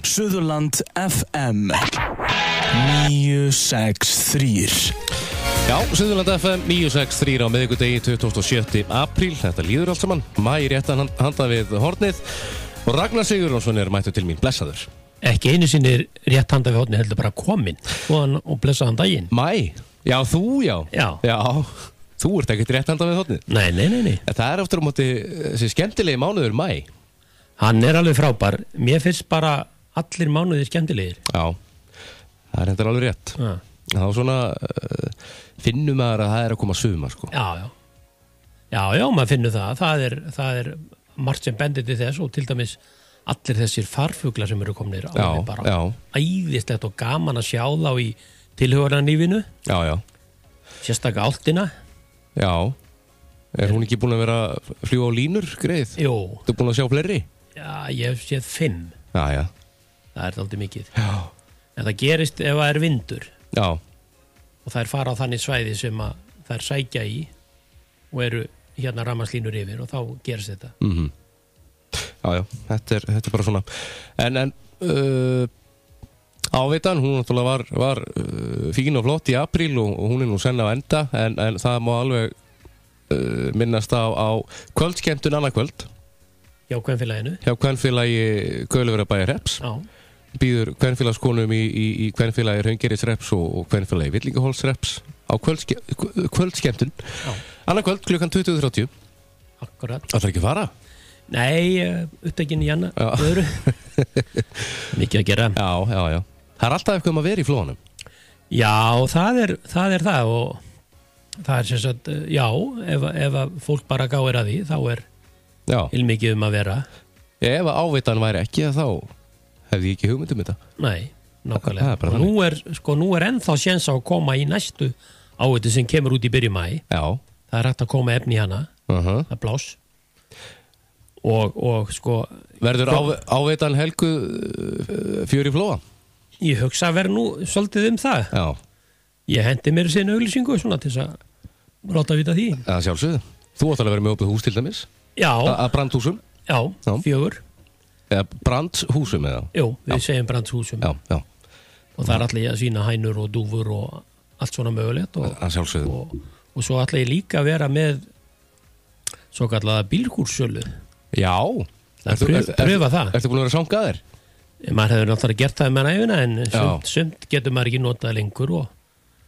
Suðurland FM 963. Já, Suðurland FM 963 á miðvikudegi 27. apríl. Þetta líður allt saman. Mæ réttan handa við hornið og Ragnar Sigurjónsson mættur til mín. Blessaður. Ekki einu sinni rétt handa við hornið, heldur bara komin og blessaðan daginn. Mæ? Já, þú, já. Já. Þú ert ekkert rétt handa við hornið. Nei. En það aftur á móti þessi skemmtilegi mánuður mæ. Hann alveg frábær. Mér finnst bara allir mánuðir skemmtilegir. Já, það reyndar alveg rétt. Já. Þá svona finnum maður að það að koma sumar, sko. Já, maður finnur það. Það er margt sem bendir til þess og til dæmis allir þessir farfuglar sem eru komnir á bara æðislegt og gaman að sjá þá í tilhugarnarlífinu. Já. Sérstaklega álftina. Já. Hún ekki búin að vera að fljúga á línur, greið? Jú. Þú búin að sjá fleiri? Já, ég hef séð 5. Já. Það dálítið mikið. Já. En það gerist ef það vindur. Já. Og þær fara á þannig svæði sem að þær sækja í og eru hérna rafmagnslínur yfir og þá gerist þetta. Já, þetta er bara svona. En Áveitan, hún náttúrulega var fín og flott í apríl og hún nú senn á enda en það má alveg minnast á kvöldskemmtun annað kvöld. Hjá kvenfélaginu. Hjá kvenfélagi Gaulverjabæjarhrepps. Já. Býður kvenfélagskonum í kvenfélagi Hraungerðishrepps og kvenfélagi Villingaholtshrepps á kvöldskemmtun. Annað kvöld klukkan 20:30. Akkurat. Það ekki að fara? Nei, upptekinn í annað öðru. Mikið að gera. Já. Það alltaf eitthvað að vera í flóanum. Já, það er það og það sem sagt, já, ef að fólk bara gáir að því, þá heilmikið að vera. Ef að Áveitan væri ekki, þá hefði ég ekki hugmynd þetta. Nei, nákvæmlega. Og nú er ennþá séns á að koma í næstu Áveitu sem kemur út í byrjun maí. Já. Það er hægt að koma efni í hana. Það er pláss. Og verður Áveitan helgu fjör í flóa? Ég hugsa að vera nú svolítið það. Já. Ég hendi mér sinni auglýsingu svona til þess að láta vita því. Já, sjálfsögðu. Þú átt að vera með opið hús til dæmis? Já. Að brandhúsum? Já, 4. Eða brandhúsum eða? Jú, við segjum brandhúsum. Já. Og það er allir að sína hænur og dúfur og allt svona mögulegt. Að sjálfsögðu. Og svo ætla ég líka að vera með svo kallaða bílkúrssölu. Já. Pröfa það. Ertu búin að vera sangaðir? Maður hefur náttúrulega gert það með næfuna en sumt getur maður ekki notað lengur og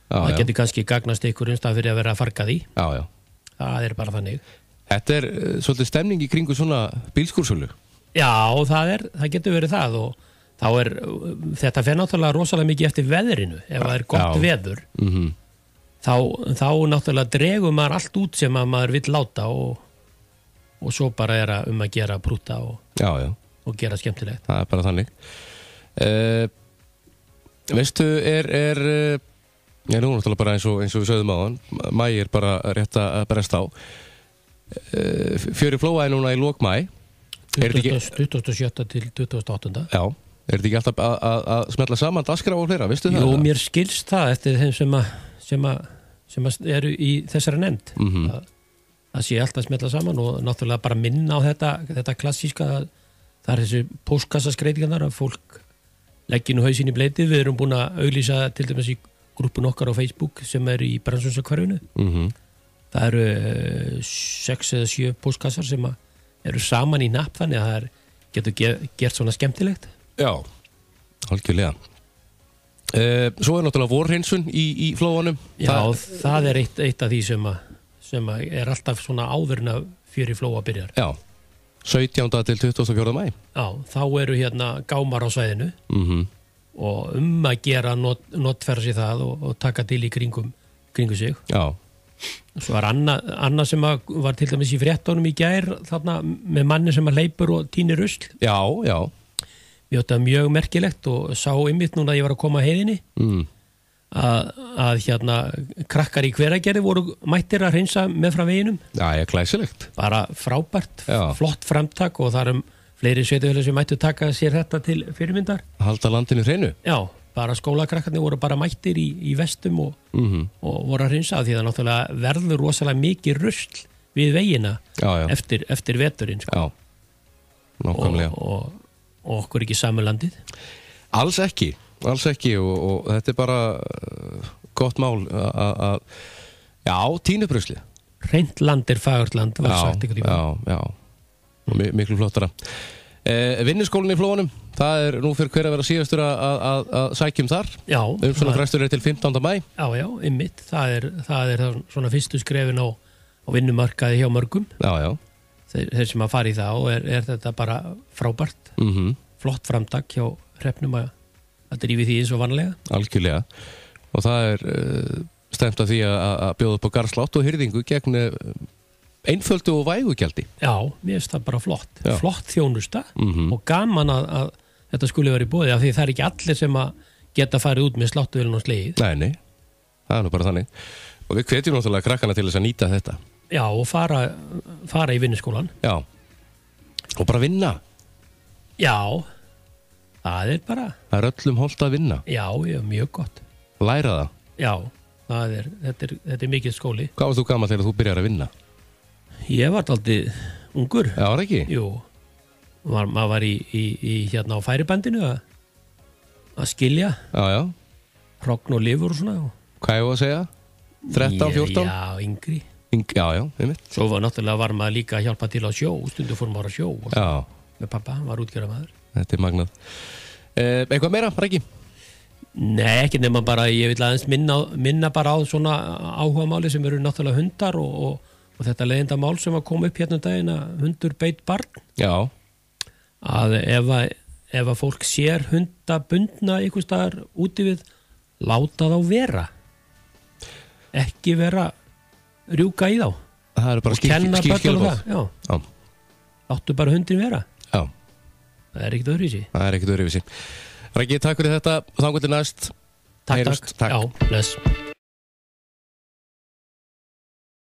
það getur kannski gagnast ykkur einstað fyrir að vera að farga því. Já. Það er bara þannig. Þetta er svolítið stemning í kringu svona bílskúrsölu. Já, það getur verið það og þá þetta fer náttúrulega rosalega mikið eftir veðrinu. Ef það er gott veður, þá náttúrulega dregum maður allt út sem að maður vill láta og svo bara að gera brúta og gera skemmtilegt. Það er bara þannig. Veistu, ég nú náttúrulega bara eins og við sögðum áðan, maí er bara rétt að bresta á. Fjör í flóa núna í lok maí. 27. til 28. Já. Er þetta ekki alltaf að smetla saman dagskrá og fleira, veistu það? Jú, mér skilst það eftir þeim sem eru í þessari nefnd. Það sé alltaf að smetla saman og náttúrulega bara minna á þetta klassíska. Það er þessi póstkassaskreitingarnar að fólk leggir nú hausinn í bleitið. Við erum búin að auglýsa til dæmis í grúppun okkar á Facebook sem er í Brandsundsakverfinu. Það eru 6 eða 7 póstkassar sem eru saman í napp þannig að það getur gert svona skemmtilegt. Já, algjörlega. Svo er náttúrulega vorhreinsun í flóanum. Já, það er eitt af því sem er alltaf svona áður en að fjör í flóa byrjar. Já, 17. til 24. maí. Já, þá eru hérna gámar á svæðinu og að gera notfæra sér það og taka til í kringu sig. Já. Svo var annað sem var til dæmis í fréttunum í gær þarna með manni sem hleypur og tínir rusl. Já. Mér átti það mjög merkilegt og sá einmitt núna að ég var að koma að heiðinni að hérna krakkar í Hveragerði voru mættir að hreinsa með frá veginum. Já, glæsilegt. Bara frábært, flott framtak og það fleiri sveitarfélög sem mættu taka sér þetta til fyrirmyndar. Halda landinu hreinu? Já. Bara skólakrakkarnir voru bara mættir í vestum og voru að hreinsa því það náttúrulega verður rosalega mikið rusl við vegina eftir veturinn. Já, nákvæmlega. okkur ekki samanlandið? Alls ekki og þetta bara gott mál að já, tínubrösli. Hreint land fagurt land, var sagt ykkur í búin. Já, miklu flottara. Vinnuskólinn í Flóanum, það nú fyrir hver að vera síðastur að sækjum þar. Já. Svona frestur til 15. maí. Já, einmitt. Það er svona fyrstu skrefin á vinnumarkaði hjá mörgum. Já. Þeir sem að fara í það og er þetta bara frábært. Flott framtak hjá hreppnum að drífi því eins og vanlega. Algjörlega. Og það stemt að því að bjóða upp á garðslátt og hirðingu gegn einföldu og vægugjaldi. Já, mér finnst það bara flott. Já. Flott þjónusta og gaman að þetta skuli vera í boði af því það ekki allir sem að geta farið út með sláttuvelun og slegið. Nei, það nú bara þannig. Og við hvetjum náttúrulega krakkana til þess að nýta þetta. Já, og fara í vinnuskólan. Já, og bara vinna. Já, það bara... Það öllum hollt að vinna. Já, mjög gott. Læra það. Já, þetta mikið skóli. Hvað varst þú gamall þegar þú byrjar að vinna? Ég var aldrei ungur. Já, var ekki? Jú, maður var í hérna á færibandinu að skilja. Já. Hrogn og lifur og svona. Hvað ég var að segja? 13, 14? Já, yngri. Já, einmitt. Svo náttúrulega var maður líka að hjálpa til á sjó. Stundu fór maður á sjó. Já. Með pappa, hann var útgerðarmaður. Þetta magnað. Eitthvað meira, Raggi? Nei, ekki nema bara, ég vil aðeins minna bara á svona áhugamáli sem eru náttúrulega hundar og þetta leiðinda mál sem að koma upp hérna daginn að hundur beit barn. Já. Að ef að fólk sér hunda bundna einhvers staðar úti við, láta þá vera. Ekki vera rjúka í þá. Það bara skilskilabóð. Já. Láttu bara hundin vera. Já. Það ekkert öðruvísi. Raggi, takk fyrir þetta. Þangað til næst. Takk. Já, bless.